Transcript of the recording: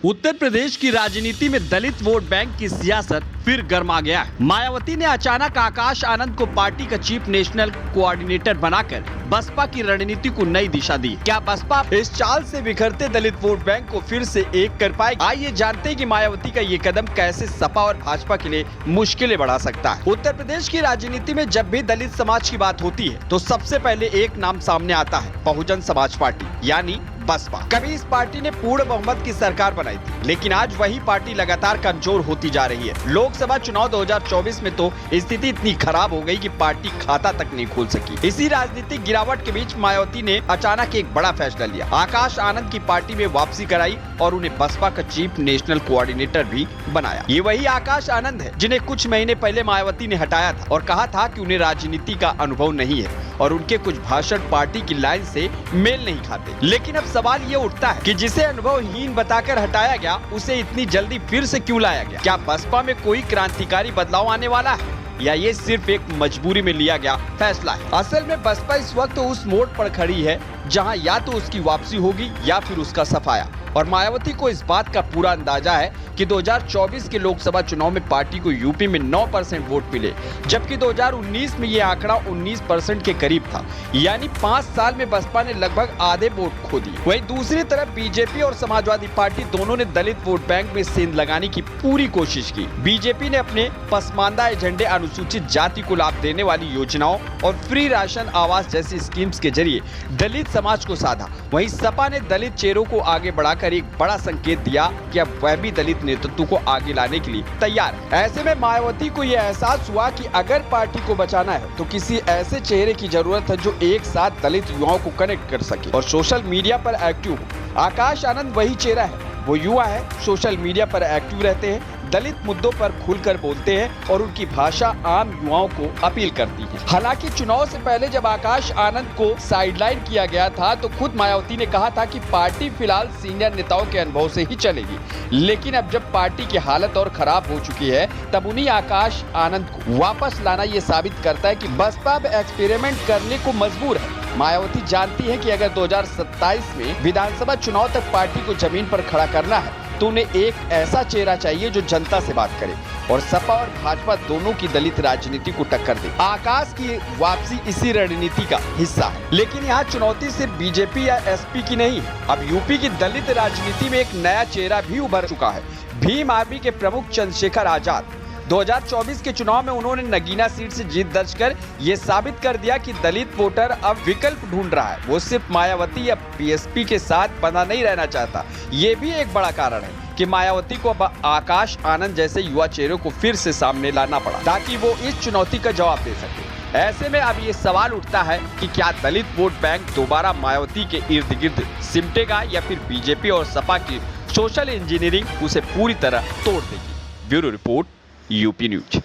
उत्तर प्रदेश की राजनीति में दलित वोट बैंक की सियासत फिर गर्मा गया है। मायावती ने अचानक आकाश आनंद को पार्टी का चीफ नेशनल कोऑर्डिनेटर बनाकर बसपा की रणनीति को नई दिशा दी। क्या बसपा इस चाल से बिखरते दलित वोट बैंक को फिर से एक कर पाएगी? आइए जानते हैं कि मायावती का ये कदम कैसे सपा और भाजपा के लिए मुश्किलें बढ़ा सकता है। उत्तर प्रदेश की राजनीति में जब भी दलित समाज की बात होती है तो सबसे पहले एक नाम सामने आता है, बहुजन समाज पार्टी यानी बसपा। कभी इस पार्टी ने पूर्ण बहुमत की सरकार बनाई थी, लेकिन आज वही पार्टी लगातार कमजोर होती जा रही है। लोकसभा चुनाव 2024 में तो स्थिति इतनी खराब हो गई कि पार्टी खाता तक नहीं खोल सकी। इसी राजनीतिक गिरावट के बीच मायावती ने अचानक एक बड़ा फैसला लिया। आकाश आनंद की पार्टी में वापसी कराई और उन्हें बसपा का चीफ नेशनल कोऑर्डिनेटर भी बनाया। ये वही आकाश आनंद है जिन्हें कुछ महीने पहले मायावती ने हटाया था और कहा था कि उन्हें राजनीति का अनुभव नहीं है और उनके कुछ भाषण पार्टी की लाइन से मेल नहीं खाते। लेकिन अब सवाल ये उठता है कि जिसे अनुभवहीन बताकर हटाया गया उसे इतनी जल्दी फिर से क्यों लाया गया? क्या बसपा में कोई क्रांतिकारी बदलाव आने वाला है या ये सिर्फ एक मजबूरी में लिया गया फैसला है? असल में बसपा इस वक्त उस मोड़ पर खड़ी है जहां या तो उसकी वापसी होगी या फिर उसका सफाया। और मायावती को इस बात का पूरा अंदाजा है कि 2024 के लोकसभा चुनाव में पार्टी को यूपी में 9% वोट मिले, जबकि 2019 में ये आंकड़ा 19% के करीब था। यानी 5 साल में बसपा ने लगभग आधे वोट खो दिए। वहीं दूसरी तरफ बीजेपी और समाजवादी पार्टी दोनों ने दलित वोट बैंक में सेंध लगाने की पूरी कोशिश की। बीजेपी ने अपने पसमानदा एजेंडे, अनुसूचित जाति को लाभ देने वाली योजनाओं और फ्री राशन, आवास जैसी स्कीम्स के जरिए दलित समाज को साधा। वहीं सपा ने दलित चेहरों को आगे बढ़ाकर एक बड़ा संकेत दिया कि अब वह भी दलित नेतृत्व को आगे लाने के लिए तैयार है। ऐसे में मायावती को यह एहसास हुआ कि अगर पार्टी को बचाना है तो किसी ऐसे चेहरे की जरूरत है जो एक साथ दलित युवाओं को कनेक्ट कर सके और सोशल मीडिया पर एक्टिव हो। आकाश आनंद वही चेहरा है। वो युवा है, सोशल मीडिया पर एक्टिव रहते हैं, दलित मुद्दों पर खुलकर बोलते हैं और उनकी भाषा आम युवाओं को अपील करती है। हालांकि चुनाव से पहले जब आकाश आनंद को साइडलाइन किया गया था तो खुद मायावती ने कहा था कि पार्टी फिलहाल सीनियर नेताओं के अनुभव से ही चलेगी। लेकिन अब जब पार्टी की हालत और खराब हो चुकी है तब उन्हीं आकाश आनंद को वापस लाना ये साबित करता है कि बसपा अब एक्सपेरिमेंट करने को मजबूर है। मायावती जानती है कि अगर 2027 में विधानसभा चुनाव तक पार्टी को जमीन पर खड़ा करना है तो उन्हें एक ऐसा चेहरा चाहिए जो जनता से बात करे और सपा और भाजपा दोनों की दलित राजनीति को टक्कर दे। आकाश की वापसी इसी रणनीति का हिस्सा है। लेकिन यहाँ चुनौती सिर्फ बीजेपी या एसपी की नहीं है। अब यूपी की दलित राजनीति में एक नया चेहरा भी उभर चुका है। भीम आर्मी के प्रमुख चंद्रशेखर आजाद 2024 के चुनाव में उन्होंने नगीना सीट से जीत दर्ज कर ये साबित कर दिया कि दलित वोटर अब विकल्प ढूंढ रहा है। वो सिर्फ मायावती या बीएसपी के साथ बंधा नहीं रहना चाहता। ये भी एक बड़ा कारण है कि मायावती को अब आकाश आनंद जैसे युवा चेहरों को फिर से सामने लाना पड़ा ताकि वो इस चुनौती का जवाब दे सके। ऐसे में अब ये सवाल उठता है कि क्या दलित वोट बैंक दोबारा मायावती के इर्द गिर्द सिमटेगा या फिर बीजेपी और सपा की सोशल इंजीनियरिंग उसे पूरी तरह तोड़ देगी। Bureau report, UP news.